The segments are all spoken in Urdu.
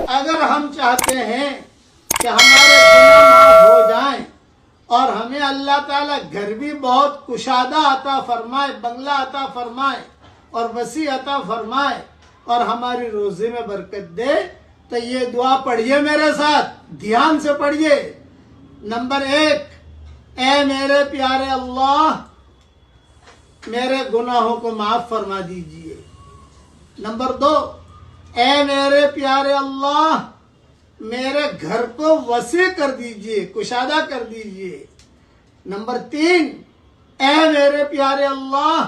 اگر ہم چاہتے ہیں کہ ہمارے گناہ معاف ہو جائیں اور ہمیں اللہ تعالیٰ گھر بھی بہت کشادہ عطا فرمائے، بنگلہ عطا فرمائے اور وسیع عطا فرمائے اور ہماری روزی میں برکت دے، تو یہ دعا پڑھیے میرے ساتھ، دھیان سے پڑھیے۔ نمبر 1، اے میرے پیارے اللہ میرے گناہوں کو معاف فرما دیجئے۔ نمبر 2، اے میرے پیارے اللہ میرے گھر کو وسیع کر دیجئے، کشادہ کر دیجئے۔ نمبر 3، اے میرے پیارے اللہ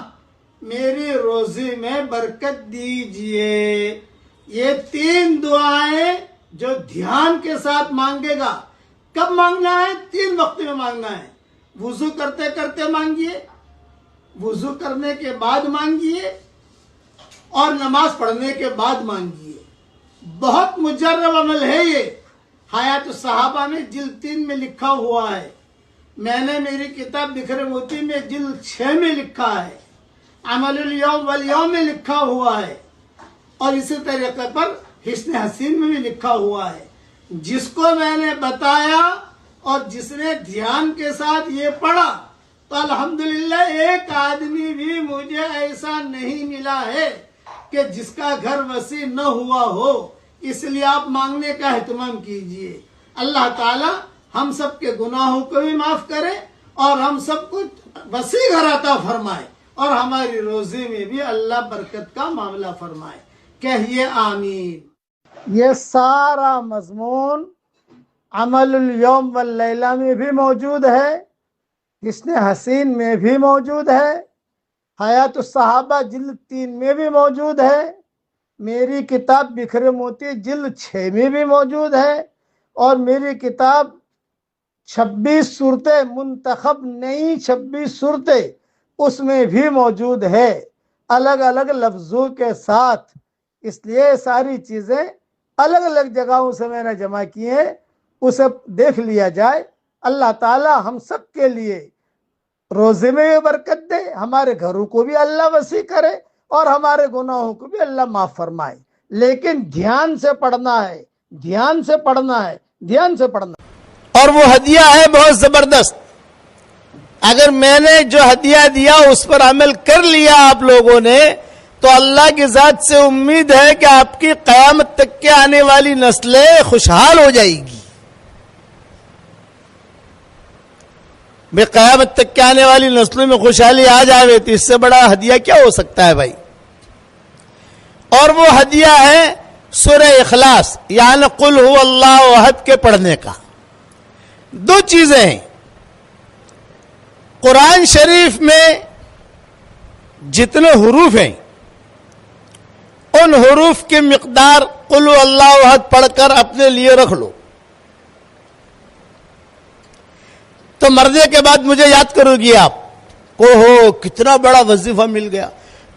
میری روزی میں برکت دیجئے۔ یہ 3 دعائیں جو دھیان کے ساتھ مانگے گا، کب مانگنا ہے؟ 3 وقت میں مانگنا ہے۔ وضو کرتے کرتے مانگیے، وضو کرنے کے بعد مانگیے اور نماز پڑھنے کے بعد مانگیے۔ بہت مجرب عمل ہے یہ، حیات الصحابہ میں جلد 3 میں لکھا ہوا ہے، میں نے میری کتاب بکھرے موتی میں جلد 6 میں لکھا ہے، عمل الیوم والیوم میں لکھا ہوا ہے، اور اسی طریقے پر حسن حسین میں بھی لکھا ہوا ہے۔ جس کو میں نے بتایا اور جس نے دھیان کے ساتھ یہ پڑھا تو الحمدللہ ایک آدمی بھی مجھے ایسا نہیں ملا ہے کہ جس کا گھر وسیع نہ ہوا ہو۔ اس لیے آپ مانگنے کا اہتمام کیجئے۔ اللہ تعالی ہم سب کے گناہوں کو بھی معاف کرے اور ہم سب کو وسیع گھر عطا فرمائے اور ہماری روزی میں بھی اللہ برکت کا معاملہ فرمائے۔ کہیے آمین۔ یہ سارا مضمون عمل الیوم واللیلہ میں بھی موجود ہے، حسن حسین میں بھی موجود ہے، حیات الصحابہ جلد 3 میں بھی موجود ہے، میری کتاب بکھرے موتی جلد 6 میں بھی موجود ہے، اور میری کتاب 26 صورتیں منتخب نئی 26 صورتیں اس میں بھی موجود ہے، الگ الگ لفظوں کے ساتھ۔ اس لیے ساری چیزیں الگ الگ جگہوں سے میں نے جمع کی ہیں، اسے دیکھ لیا جائے۔ اللہ تعالی ہم سب کے لیے روزے میں بھی برکت دے، ہمارے گھروں کو بھی اللہ وسیع کرے اور ہمارے گناہوں کو بھی اللہ معاف فرمائے۔ لیکن دھیان سے پڑھنا ہے، دھیان سے پڑھنا ہے، دھیان سے پڑھنا ہے۔ اور وہ ہدیہ ہے بہت زبردست۔ اگر میں نے جو ہدیہ دیا اس پر عمل کر لیا آپ لوگوں نے، تو اللہ کی ذات سے امید ہے کہ آپ کی قیامت تک کے آنے والی نسلیں خوشحال ہو جائے گی۔ بے قیامت تک کے آنے والی نسلوں میں خوشحالی آ جائے تو اس سے بڑا ہدیہ کیا ہو سکتا ہے بھائی؟ اور وہ ہدیہ ہے سورہ اخلاص، یعنی قل هو اللہ احد کے پڑھنے کا۔ 2 چیزیں ہیں، قرآن شریف میں جتنے حروف ہیں ان حروف کی مقدار قل هو اللہ احد پڑھ کر اپنے لیے رکھ لو، تو مرنے کے بعد مجھے یاد کرو گی آپ کو، ہو کتنا بڑا وظیفہ مل گیا،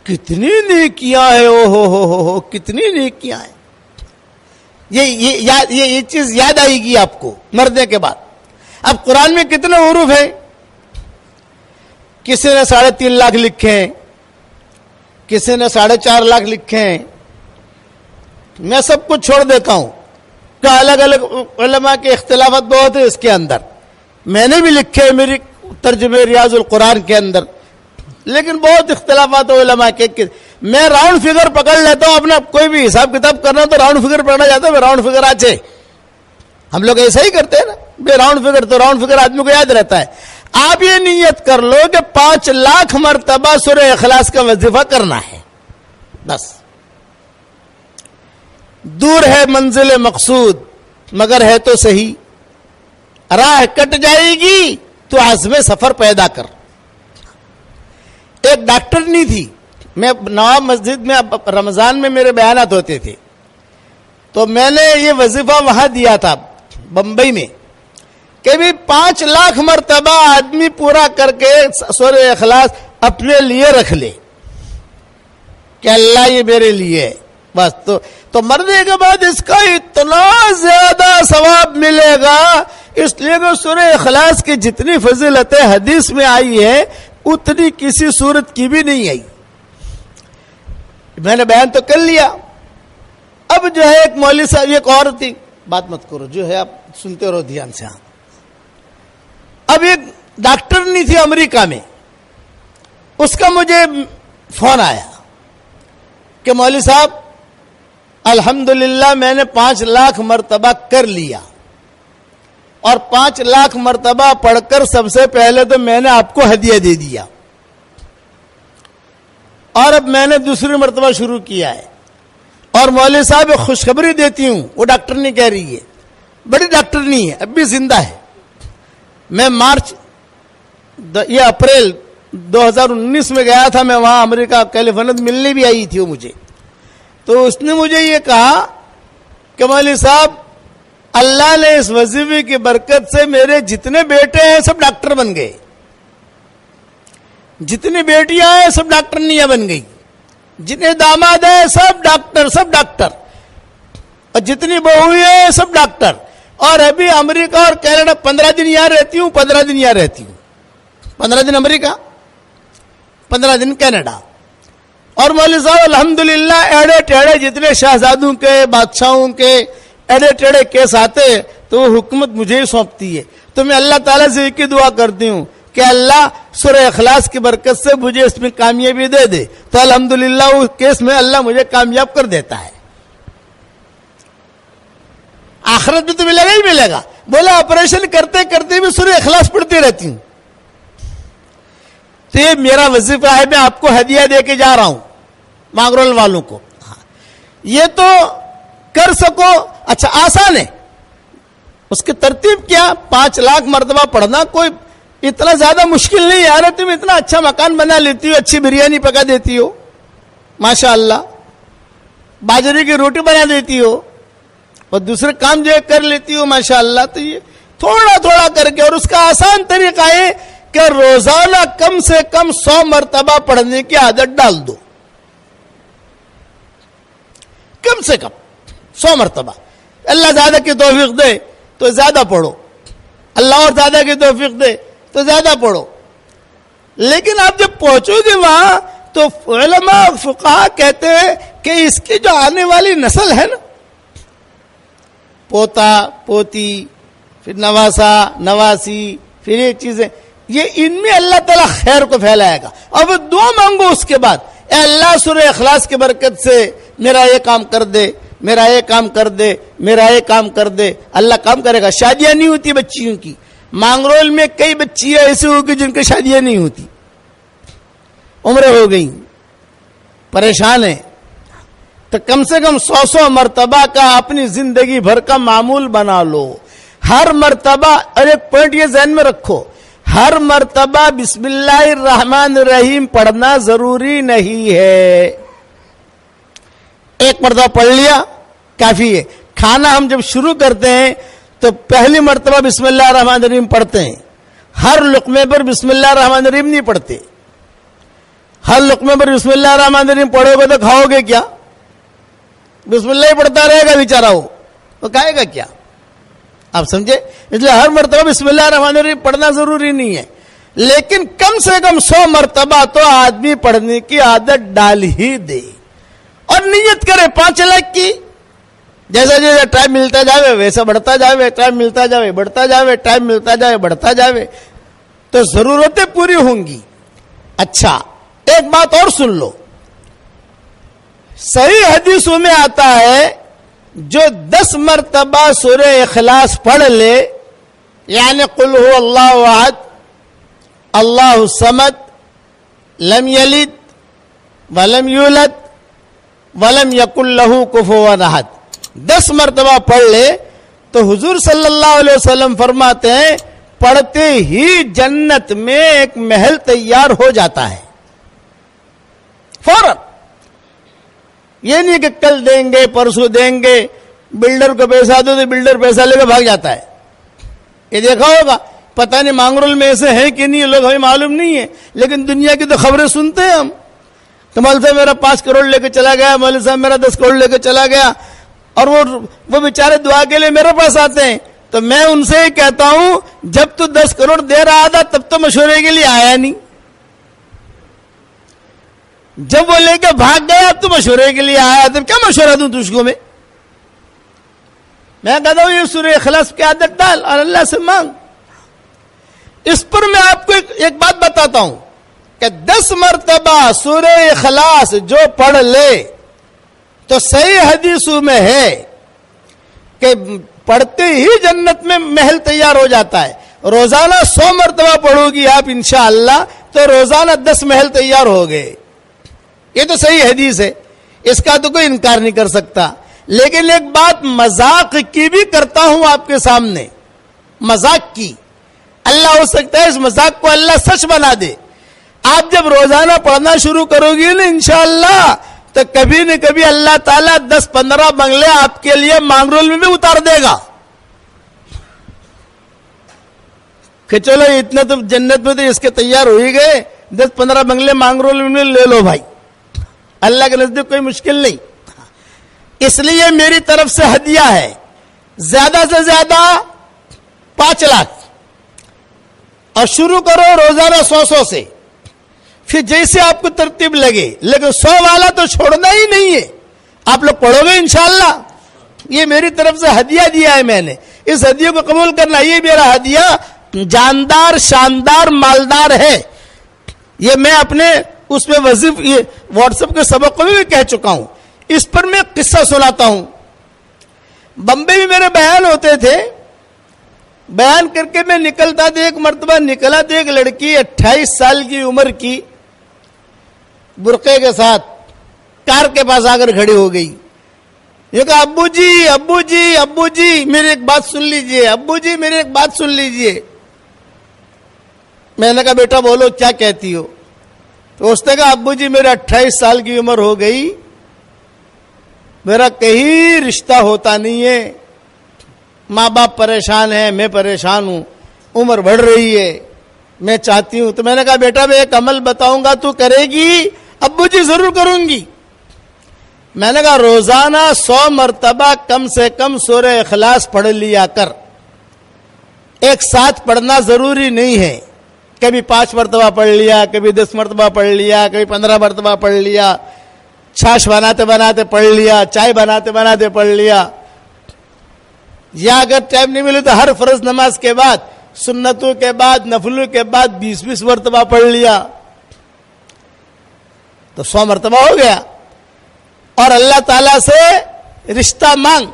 کتنی نیکیاں ہیں، او ہو کتنی نیکیاں ہیں۔ یہ چیز یاد آئے گی آپ کو مرنے کے بعد۔ اب قرآن میں کتنے حروف ہیں؟ کسی نے 3.5 لاکھ لکھے ہیں، کسی نے 4.5 لاکھ لکھے ہیں۔ میں سب کچھ چھوڑ دیتا ہوں کہ الگ الگ علماء کے اختلافات بہت ہیں اس کے اندر، میں نے بھی لکھے میری ترجمے ریاض القرآن کے اندر، لیکن بہت اختلافات علماء کے۔ میں راؤنڈ فگر پکڑ لیتا ہوں، اپنا کوئی بھی حساب کتاب کرنا تو راؤنڈ فگر پکڑا جاتا ہے، راؤنڈ فگر آچے ہم لوگ ایسا ہی کرتے ہیں نا، بے راؤنڈ فگر تو راؤنڈ فگر آدمی کو یاد رہتا ہے۔ آپ یہ نیت کر لو کہ 5 لاکھ مرتبہ سورہ اخلاص کا وظیفہ کرنا ہے، بس۔ دور ہے منزل مقصود مگر ہے تو صحیح، راہ کٹ جائے گی تو عزم سفر پیدا کر۔ ایک ڈاکٹرنی تھی، میں نواب مسجد میں رمضان میں میرے بیانات ہوتے تھے، تو میں نے یہ وظیفہ وہاں دیا تھا بمبئی میں کہ بھی 5 لاکھ مرتبہ آدمی پورا کر کے سورہ اخلاص اپنے لیے رکھ لے کہ اللہ یہ میرے لیے ہے، بس۔ تو مرنے کے بعد اس کا اتنا زیادہ ثواب ملے گا، اس لیے کہ سورہ اخلاص کی جتنی فضیلتیں حدیث میں آئی ہے اتنی کسی صورت کی بھی نہیں آئی۔ میں نے بیان تو کر لیا، اب جو ہے ایک مولوی صاحب، ایک اور تھی، بات مت کرو جو ہے آپ سنتے رہو دھیان سے. ہاں اب ایک ڈاکٹر نہیں تھی امریکہ میں، اس کا مجھے فون آیا کہ مولوی صاحب الحمدللہ میں نے 5 لاکھ مرتبہ کر لیا، اور 5 لاکھ مرتبہ پڑھ کر سب سے پہلے تو میں نے آپ کو ہدیہ دے دیا، اور اب میں نے دوسری مرتبہ شروع کیا ہے. اور مولوی صاحب ایک خوشخبری دیتی ہوں، وہ ڈاکٹر نہیں کہہ رہی ہے، بڑی ڈاکٹر نہیں ہے، اب بھی زندہ ہے. میں یہ اپریل 2019 میں گیا تھا، میں وہاں امریکہ کیلیفورنیا ملنے بھی آئی تھی وہ مجھے. تو اس نے مجھے یہ کہا کہ مولوی صاحب اللہ نے اس وظیفے کی برکت سے میرے جتنے بیٹے ہیں سب ڈاکٹر بن گئے، جتنی بیٹیاں ہیں سب ڈاکٹرنیاں بن گئی، جتنے داماد ہیں سب ڈاکٹر، اور جتنی بہویں ہیں سب ڈاکٹر. اور ابھی امریکہ اور کینیڈا 15 دن یہاں رہتی ہوں، 15 دن یہاں رہتی ہوں، 15 دن امریکہ، 15 دن کینیڈا. اور مولوی صاحب الحمدللہ ایڑے ٹیڑے جتنے شہزادوں کے بادشاہوں کے ایڑے ٹیڑے کیس آتے تو وہ حکومت مجھے ہی سونپتی ہے. تو میں اللہ تعالیٰ سے ایک ہی دعا کرتی ہوں کہ اللہ سورہ اخلاص کی برکت سے مجھے اس میں کامیابی دے دے. تو الحمدللہ اس کیس میں اللہ مجھے کامیاب کر دیتا ہے. آخرت میں تو ملے گا ہی ملے گا. بولا آپریشن کرتے کرتے بھی سورہ اخلاص پڑھتی رہتی ہوں. تو یہ میرا وظیفہ ہے، میں آپ کو ہدیہ دے کے جا رہا ہوں مانگرول والوں کو. یہ تو کر سکو، اچھا آسان ہے. اس کی ترتیب کیا؟ 5 لاکھ مرتبہ پڑھنا کوئی اتنا زیادہ مشکل نہیں. یار تم اتنا اچھا مکان بنا لیتی ہو، اچھی بریانی پکا دیتی ہو ماشاء اللہ، باجرے کی روٹی بنا دیتی ہو، اور دوسرے کام جو کر لیتی ہو ماشاء اللہ. تو یہ تھوڑا تھوڑا کر کے، اور اس کا آسان طریقہ ہے کہ روزانہ کم سے کم 100 مرتبہ پڑھنے کی عادت ڈال دو. کم سے کم 100 مرتبہ. اللہ زیادہ کی توفیق دے تو زیادہ پڑھو، اللہ اور زیادہ کی توفیق دے تو زیادہ پڑھو. لیکن آپ جب پہنچو گے وہاں تو علماء اور فقہاء کہتے ہیں کہ اس کی جو آنے والی نسل ہے نا، پوتا پوتی، پھر نواسا نواسی، پھر یہ چیزیں، یہ ان میں اللہ تعالیٰ خیر کو پھیلائے گا. اب دعا مانگو اس کے بعد، اے اللہ سورہ اخلاص کی برکت سے میرا یہ کام کر دے، میرا یہ کام کر دے، میرا یہ کام کر دے. اللہ کام کرے گا. شادیاں نہیں ہوتی بچیوں کی. مانگرول میں کئی بچیاں ایسی ہوگی جن کی شادیاں نہیں ہوتی، عمریں ہو گئی، پریشان ہیں. تو کم سے کم 100 مرتبہ کا اپنی زندگی بھر کا معمول بنا لو. ہر مرتبہ، اور ایک پوائنٹ یہ ذہن میں رکھو، ہر مرتبہ بسم اللہ الرحمن الرحیم پڑھنا ضروری نہیں ہے. ایک مرتبہ پڑھ لیا کافی ہے. کھانا ہم جب شروع کرتے ہیں تو پہلی مرتبہ بسم اللہ الرحمن الرحیم پڑھتے ہیں. ہر لقمے پر بسم اللہ الرحمن الرحیم نہیں پڑھتے. ہر لقمے پر بسم اللہ الرحمن الرحیم پڑھو گے تو کھاؤ گے کیا؟ بسم اللہ ہی پڑھتا رہے گا بیچارہ، وہ کھائے گا کیا؟ آپ سمجھے؟ اس لیے ہر مرتبہ بسم اللہ الرحمن الرحیم پڑھنا ضروری نہیں ہے. لیکن کم سے کم 100 مرتبہ تو آدمی پڑھنے کی عادت ڈال ہی دے، اور نیت کرے 5 لاکھ کی. جیسا جیسا ٹائم ملتا جاوے ویسا بڑھتا جاوے، ٹائم ملتا جاوے بڑھتا جاوے، ٹائم ملتا جاوے بڑھتا جاوے، تو ضرورتیں پوری ہوں گی. اچھا ایک بات اور سن لو، صحیح حدیثوں میں آتا ہے جو 10 مرتبہ سورہ اخلاص پڑھ لے، یعنی قل هو اللہ احد اللہ الصمد لم یلد ولم یولد ولم یکن لہ کفوا احد، 10 مرتبہ پڑھ لے تو حضور صلی اللہ علیہ وسلم فرماتے ہیں پڑھتے ہی جنت میں ایک محل تیار ہو جاتا ہے فوراً. یہ نہیں کہ کل دیں گے پرسوں دیں گے، بلڈر کو پیسہ دو تو بلڈر پیسہ لے کے بھاگ جاتا ہے. یہ دیکھا ہوگا، پتہ نہیں مانگرول میں ایسے ہیں کہ نہیں، لوگ ہمیں معلوم نہیں ہے، لیکن دنیا کی تو خبریں سنتے ہیں ہم. تو مول صاحب میرا 5 کروڑ لے کے چلا گیا، مول صاحب میرا 10 کروڑ لے کے چلا گیا، اور وہ بیچارے دعا کے لیے میرے پاس آتے ہیں. تو میں ان سے ہی کہتا ہوں جب تو 10 کروڑ دے رہا تھا تب تو مشورے کے لیے آیا نہیں، جب وہ لے کے بھاگ گیا اب تو مشورے کے لیے آیا، تب کیا مشورہ دوں تجھ کو میں؟ میں کہتا ہوں یہ سورہ اخلاص کی عادت ڈال اور اللہ سے مانگ. اس پر میں آپ کو ایک بات بتاتا ہوں کہ 10 مرتبہ سورہ اخلاص جو پڑھ لے تو صحیح حدیثوں میں ہے کہ پڑھتے ہی جنت میں محل تیار ہو جاتا ہے. روزانہ 100 مرتبہ پڑھو گی آپ انشاءاللہ تو روزانہ 10 محل تیار ہو گئے. یہ تو صحیح حدیث ہے, اس کا تو کوئی انکار نہیں کر سکتا. لیکن ایک بات مذاق کی بھی کرتا ہوں آپ کے سامنے, مذاق کی. اللہ ہو سکتا ہے اس مذاق کو اللہ سچ بنا دے. آپ جب روزانہ پڑھنا شروع کرو گی نا انشاءاللہ تو کبھی نہ کبھی اللہ تعالیٰ 10-15 بنگلے آپ کے لیے مانگرول میں بھی اتار دے گا کہ چلو اتنے تو جنت میں تو اس کے تیار ہو ہی گئے, 10-15 بنگلے مانگرول میں لے لو بھائی. اللہ کے نزدیک کوئی مشکل نہیں. اس لیے میری طرف سے ہدیہ ہے زیادہ سے زیادہ 5 لاکھ اور شروع کرو روزانہ 100 سے, پھر جیسے آپ کو ترتیب لگے. لیکن 100 والا تو چھوڑنا ہی نہیں ہے. آپ لوگ پڑھو گے انشاءاللہ. یہ میری طرف سے ہدیہ دیا ہے میں نے, اس ہدیے کو قبول کرنا. یہ میرا ہدیہ جاندار شاندار مالدار ہے. یہ میں اپنے اس پہ واٹس ایپ کے سبق میں بھی کہہ چکا ہوں. اس پر میں قصہ سناتا ہوں. بمبئی میں میرے بیان ہوتے تھے, بیان کر کے میں نکلتا تھا. ایک مرتبہ نکلا تو ایک لڑکی 28 سال کی عمر کی برقعے کے ساتھ کار کے پاس آ کر کھڑی ہو گئی. یہ کہا ابو جی ابو جی ابو جی میری ایک بات سن لیجئے, ابو جی میری ایک بات سن لیجئے. میں نے کہا بیٹا بولو کیا کہتی ہو. تو اس نے کہا ابو جی میرے 28 سال کی عمر ہو گئی, میرا کہیں رشتہ ہوتا نہیں ہے, ماں باپ پریشان ہیں, میں پریشان ہوں, عمر بڑھ رہی ہے, میں چاہتی ہوں. تو میں نے کہا بیٹا میں ایک عمل بتاؤں گا تو کرے گی. ابو جی ضرور کروں گی. میں نے کہا روزانہ 100 مرتبہ کم سے کم سورہ اخلاص پڑھ لیا کر. ایک ساتھ پڑھنا ضروری نہیں ہے, کبھی 5 مرتبہ پڑھ لیا, کبھی 10 مرتبہ پڑھ لیا, کبھی 15 مرتبہ پڑھ لیا, چھاش بناتے بناتے پڑھ لیا, چائے بناتے بناتے پڑھ لیا. یا اگر ٹائم نہیں ملے تو ہر فرض نماز کے بعد, سنتوں کے بعد, نفلوں کے بعد 20-20 مرتبہ پڑھ لیا تو 100 مرتبہ ہو گیا. اور اللہ تعالیٰ سے رشتہ مانگ,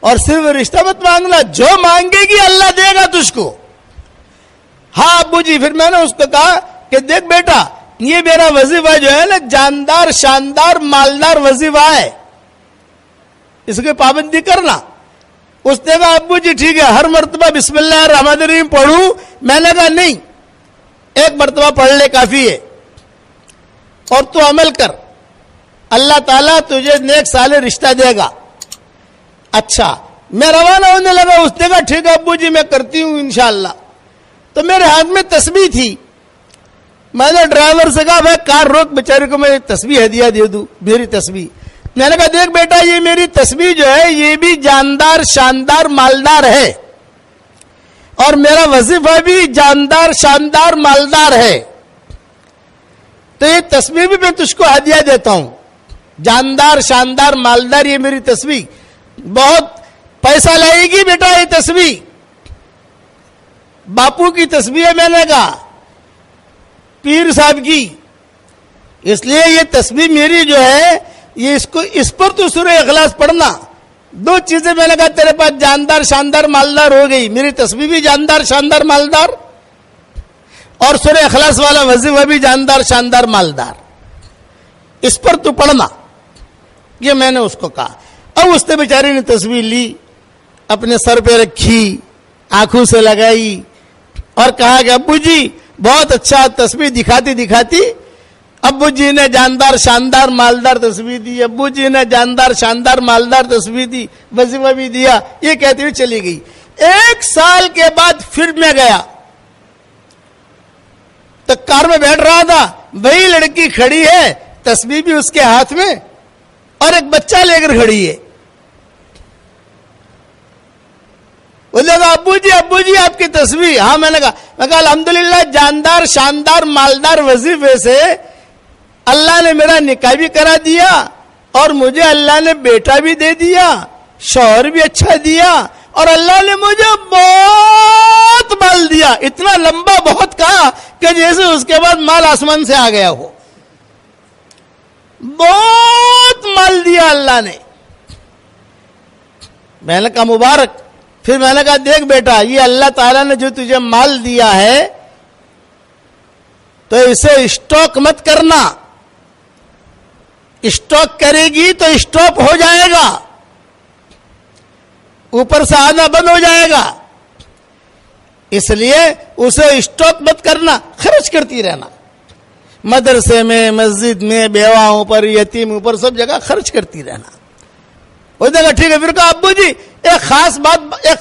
اور صرف رشتہ مت مانگنا, جو مانگے گی اللہ دے گا تجھ کو. ہاں ابو جی. پھر میں نے اس کو کہا کہ دیکھ بیٹا یہ میرا وظیفہ جو ہے نا جاندار شاندار مالدار وظیفہ ہے, اس کی پابندی کرنا. اس نے کہا ابو جی ٹھیک ہے, ہر مرتبہ بسم اللہ الرحمن الرحیم پڑھوں. میں نے کہا نہیں, ایک مرتبہ پڑھ لے کافی ہے, اور تو عمل کر, اللہ تعالیٰ تجھے نیک صالح رشتہ دے گا. اچھا میں روانہ ہونے لگا. اس نے کہا ٹھیک ہے ابو جی میں کرتی ہوں انشاءاللہ. تو میرے ہاتھ میں تسبیح تھی. میں نے ڈرائیور سے کہا بھائی کار روک, بیچارے کو میں تسبیح ہدیہ دے دوں, میری تسبیح. میں نے کہا دیکھ بیٹا یہ میری تسبیح جو ہے یہ بھی جاندار شاندار مالدار ہے, اور میرا وظیفہ بھی جاندار شاندار مالدار ہے. تو یہ تسبیح بھی میں تجھ کو ہدیہ دیتا ہوں, جاندار شاندار مالدار. یہ میری تسبیح بہت پیسہ لائے گی بیٹا, یہ تسبیح باپو کی تسبیح ہے. میں نے کہا پیر صاحب کی, اس لیے یہ تسبیح میری جو ہے یہ اس پر تو سورہ اخلاص پڑھنا. 2 چیزیں میں نے کہا تیرے پاس جاندار شاندار مالدار ہو گئی, میری تسبیح بھی جاندار شاندار مالدار, اور سورہ اخلاص والا وظیفہ بھی جاندار شاندار مالدار. اس پر تو پڑھنا. یہ میں نے اس کو کہا. اب اس نے بیچاری نے تسبیح لی, اپنے سر پہ رکھی, آنکھوں سے لگائی, اور کہا کہ ابو جی بہت اچھا. تسبیح دکھاتی دکھاتی ابو جی نے جاندار شاندار مالدار تسبیح دی, ابو جی نے جاندار شاندار مالدار تسبیح دی, وظیفہ بھی دیا. یہ کہتے ہوئے چلی گئی. 1 سال کے بعد پھر میں گیا تو کار میں بیٹھ رہا تھا, وہی لڑکی کھڑی ہے, تسبیح بھی اس کے ہاتھ میں, اور ایک بچہ لے کر کھڑی ہے. وہ لگا ابو جی آپ کی تسبیح. ہاں میں نے کہا الحمدللہ جاندار شاندار مالدار وظیفے سے اللہ نے میرا نکاح بھی کرا دیا, اور مجھے اللہ نے بیٹا بھی دے دیا, شوہر بھی اچھا دیا اور اللہ نے مجھے بہت مال دیا, اتنا لمبا بہت کہا کہ جیسے اس کے بعد مال آسمان سے آ گیا ہو. بہت مال دیا اللہ نے. میں نے کہا مبارک. پھر میں نے کہا دیکھ بیٹا, یہ اللہ تعالیٰ نے جو تجھے مال دیا ہے تو اسے اسٹاک مت کرنا. اسٹاک کرے گی تو اسٹاپ ہو جائے گا, اوپر سے آنا بند ہو جائے گا. اس لیے اسے اسٹاک مت کرنا, خرچ کرتی رہنا. مدرسے میں, مسجد میں, بیواؤں پر, یتیموں پر, سب جگہ خرچ کرتی رہنا. وہ دیکھا ٹھیک ہے. پھر کہا ابو جی ایک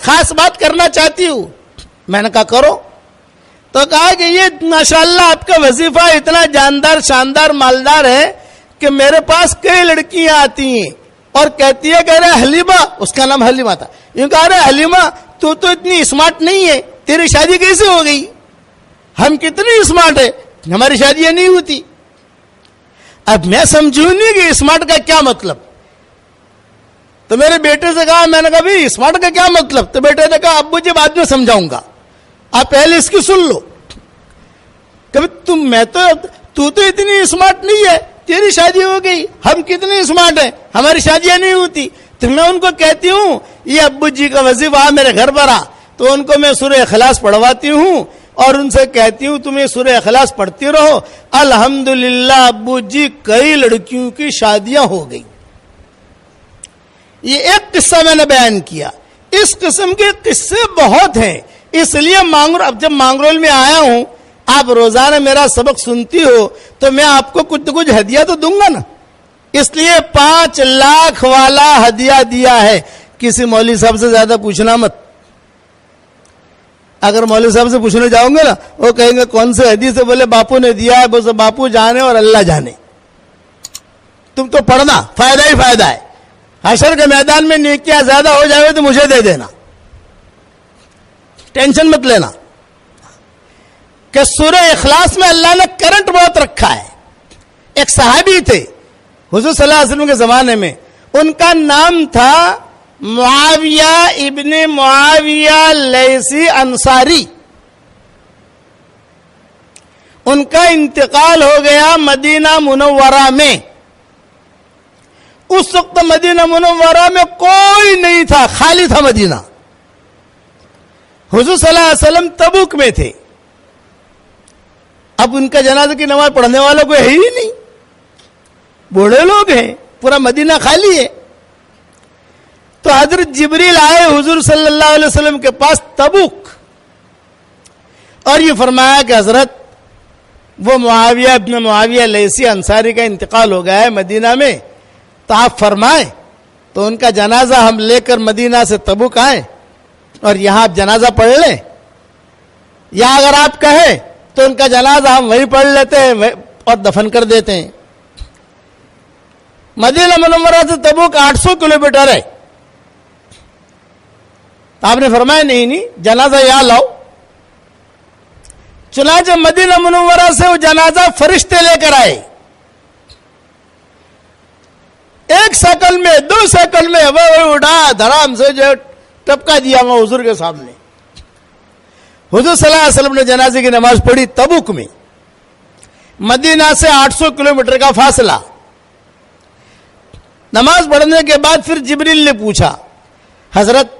خاص بات کرنا چاہتی ہوں. میں نے کہا کرو. تو کہا کہ یہ ماشاءاللہ آپ کا وظیفہ اتنا جاندار شاندار مالدار ہے کہ میرے پاس کئی لڑکیاں آتی ہیں اور کہتی ہے کہ ارے حلیمہ, اس کا نام حلیمہ تھا, یوں کہا ارے حلیمہ تو اتنی اسمارٹ نہیں ہے, تیری شادی کیسے ہو گئی؟ ہم کتنی اسمارٹ ہے, ہماری شادیاں نہیں ہوتی. اب میں سمجھوں نہیں کہ اسمارٹ کا کیا مطلب. تو میرے بیٹے سے کہا, میں نے کہا بھائی اسمارٹ کا کیا مطلب؟ تو بیٹے نے کہا ابو جی بعد میں سمجھاؤں گا, آپ پہلے اس کی سن لو. کہ تو اتنی اسمارٹ نہیں ہے, تیری شادی ہو گئی, ہم کتنے اسمارٹ ہیں, ہماری شادیاں نہیں ہوتی. تو میں ان کو کہتی ہوں یہ ابو جی کا وظیفہ میرے گھر پر آ, تو ان کو میں سورہ اخلاص پڑھواتی ہوں اور ان سے کہتی ہوں تم یہ سورہ اخلاص پڑھتی رہو. الحمدللہ ابو جی کئی لڑکیوں کی شادیاں ہو گئی. یہ ایک قصہ میں نے بیان کیا. اس قسم کے قصے بہت ہیں. اس لیے اب جب مانگرول میں آیا ہوں, آپ روزانہ میرا سبق سنتی ہو تو میں آپ کو کچھ ہدیہ تو دوں گا نا. اس لیے 5 لاکھ والا ہدیہ دیا ہے. کسی مولوی صاحب سے زیادہ پوچھنا مت. اگر مولوی صاحب سے پوچھنے جاؤں گے نا, وہ کہیں گے کون سے حدیث سے, بولے باپو نے دیا ہے, بس باپو جانے اور اللہ جانے. تم تو پڑھنا, فائدہ ہی فائدہ ہے. حشر کے میدان میں نیکیاں زیادہ ہو جائے تو مجھے دے دینا, ٹینشن مت لینا. کہ سورہ اخلاص میں اللہ نے کرنٹ بہت رکھا ہے. ایک صحابی تھے حضور صلی اللہ علیہ وسلم کے زمانے میں, ان کا نام تھا معاویہ ابن معاویہ لیثی انصاری. ان کا انتقال ہو گیا مدینہ منورہ میں. اس وقت مدینہ منورہ میں کوئی نہیں تھا, خالی تھا مدینہ. حضور صلی اللہ علیہ وسلم تبوک میں تھے. اب ان کا جنازہ کی نماز پڑھنے والا کوئی ہے ہی نہیں, بوڑھے لوگ ہیں, پورا مدینہ خالی ہے. تو حضرت جبریل آئے حضور صلی اللہ علیہ وسلم کے پاس تبوک, اور یہ فرمایا کہ حضرت وہ معاویہ ابن معاویہ لیثی انصاری کا انتقال ہو گیا ہے مدینہ میں, تو آپ فرمائیں. تو ان کا جنازہ ہم لے کر مدینہ سے تبوک آئیں اور یہاں آپ جنازہ پڑھ لیں, یا اگر آپ کہیں تو ان کا جنازہ ہم وہیں پڑھ لیتے ہیں اور دفن کر دیتے ہیں. مدینہ منورہ سے تبوک 800 کلومیٹر ہے. آپ نے فرمایا نہیں جنازہ یہاں لاؤ. چنانچہ مدینہ منورہ سے وہ جنازہ فرشتے لے کر آئے. 1 سیکنڈ میں 2 سیکنڈ میں وہ اٹھا دھڑام سے جو ٹپکا دیا وہ حضور کے سامنے. حضور صلی اللہ علیہ وسلم نے جنازے کی نماز پڑھی تبوک میں. مدینہ سے 800 کلومیٹر کا فاصلہ. نماز پڑھنے کے بعد پھر جبریل نے پوچھا, حضرت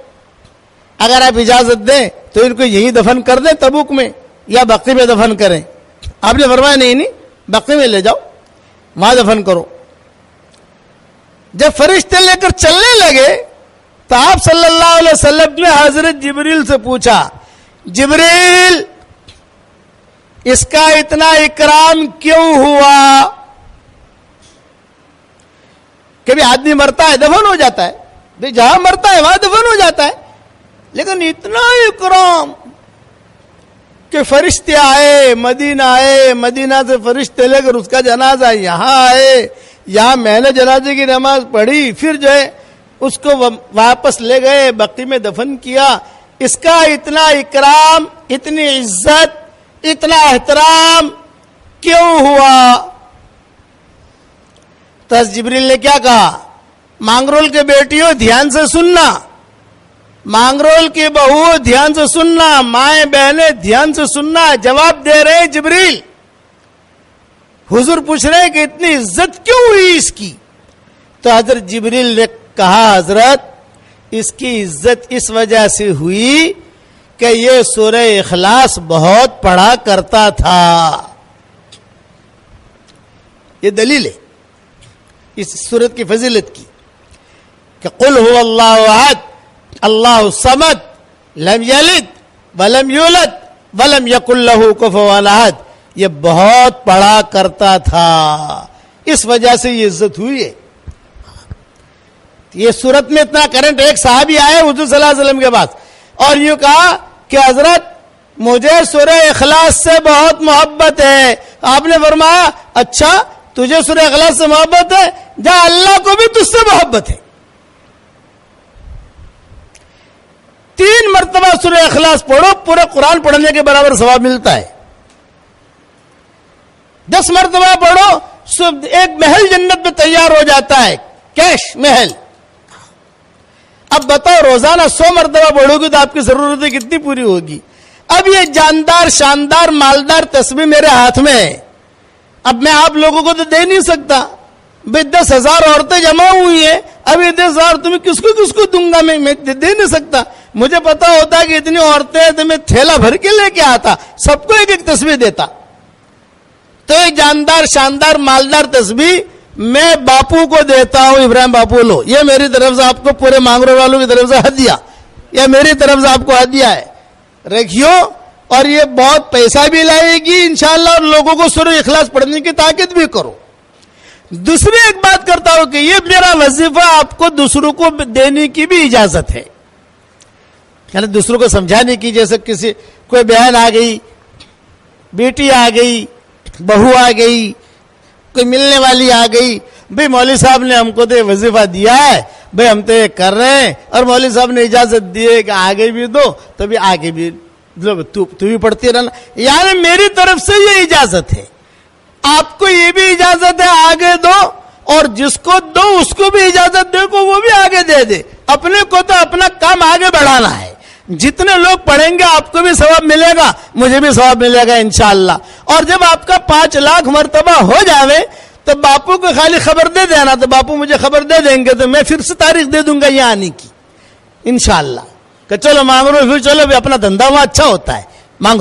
اگر آپ اجازت دیں تو ان کو یہی دفن کر دیں تبوک میں, یا بقی میں دفن کریں؟ آپ نے فرمایا نہیں بقی میں لے جاؤ, وہاں دفن کرو. جب فرشتے لے کر چلنے لگے تو آپ صلی اللہ علیہ وسلم نے حضرت جبریل سے پوچھا, جبریل اس کا اتنا اکرام کیوں ہوا؟ کبھی آدمی مرتا ہے دفن ہو جاتا ہے, بھئی جہاں مرتا ہے وہاں دفن ہو جاتا ہے, لیکن اتنا اکرام کہ فرشتے آئے, مدینہ سے فرشتے لے کر اس کا جنازہ یہاں آئے, یہاں میں نے جنازے کی نماز پڑھی, پھر جو ہے اس کو واپس لے گئے, بقی میں دفن کیا. اس کا اتنا اکرام, اتنی عزت, اتنا احترام کیوں ہوا؟ تو جبریل نے کیا کہا, مانگرول کے بیٹیوں دھیان سے سننا, مانگرول کی بہو دھیان سے سننا, مائیں بہنیں دھیان سے سننا. جواب دے رہے ہیں جبریل. حضور پوچھ رہے ہیں کہ اتنی عزت کیوں ہوئی اس کی؟ تو حضرت جبریل نے کہا حضرت اس کی عزت اس وجہ سے ہوئی کہ یہ سورہ اخلاص بہت پڑھا کرتا تھا. یہ دلیل ہے اس سورت کی فضیلت کی کہ قل هو اللہ احد اللہ الصمد لم یلد ولم یولد ولم یکن لہ کفوا احد. یہ بہت پڑھا کرتا تھا, اس وجہ سے یہ عزت ہوئی ہے. یہ سورت میں اتنا کرنٹ. ایک صحابی آئے حضور صلی اللہ علیہ وسلم کے پاس اور یوں کہا کہ حضرت مجھے سورہ اخلاص سے بہت محبت ہے. آپ نے فرمایا اچھا تجھے سورہ اخلاص سے محبت ہے, جا اللہ کو بھی تجھ سے محبت ہے. 3 مرتبہ سورہ اخلاص پڑھو, پورے قرآن پڑھنے کے برابر ثواب ملتا ہے. 10 مرتبہ پڑھو, ایک محل جنت میں تیار ہو جاتا ہے, کیش محل. اب بتاؤ روزانہ 100 مرتبہ پڑھو گی تو آپ کی ضرورتیں کتنی پوری ہوگی؟ اب یہ جاندار شاندار مالدار تسبیح میرے ہاتھ میں ہے, اب میں آپ لوگوں کو تو دے نہیں سکتا. بھئی 10,000 عورتیں جمع ہوئی ہیں, اب یہ 10,000 تمہیں کس کو دوں گا؟ میں دے نہیں سکتا. مجھے پتا ہوتا کہ اتنی عورتیں ہیں تو میں تھیلا بھر کے لے کے آتا, سب کو ایک تسبیح دیتا. تو ایک جاندار شاندار مالدار تسبیح میں باپو کو دیتا ہوں. ابراہیم باپو لو, یہ میری طرف سے آپ کو, پورے مانگرو والوں کی طرف سے ہدیہ, یہ میری طرف سے آپ کو ہدیہ ہے, رکھیو. اور یہ بہت پیسہ بھی لائے گی انشاءاللہ, اور لوگوں کو سورہ اخلاص پڑھنے کی تاکید بھی کرو. دوسری ایک بات کرتا ہوں کہ یہ میرا وظیفہ آپ کو دوسروں کو دینے کی بھی اجازت ہے, یعنی دوسروں کو سمجھانے کی. جیسے کسی کوئی بہن آ گئی, بیٹی آ گئی, بہو آ گئی, کوئی ملنے والی آ گئی, بھئی مولوی صاحب نے ہم کو تو وظیفہ دیا ہے, بھئی ہم تو یہ کر رہے ہیں, اور مولوی صاحب نے اجازت دی ہے کہ آگے بھی دو, تو بھی آگے بھی تو بھی پڑھتی رہنا. یعنی میری طرف سے یہ اجازت ہے, آپ کو یہ بھی اجازت ہے آگے دو, اور جس کو دو اس کو بھی اجازت دے کو وہ بھی آگے دے دے. اپنے کو تو اپنا کام آگے بڑھانا ہے. جتنے لوگ پڑھیں گے آپ کو بھی ثواب ملے گا, مجھے بھی ثواب ملے گا انشاءاللہ. اور جب آپ کا 5 لاکھ مرتبہ ہو جاوے تو باپو کو خالی خبر دے دینا, تو باپو مجھے خبر دے دیں گے, تو میں پھر سے تاریخ دے دوں گا یہ آنے کی انشاءاللہ, کہ چلو مانگرو, پھر چلو بھی اپنا دھندا وہاں اچھا ہوتا ہے. مانگرو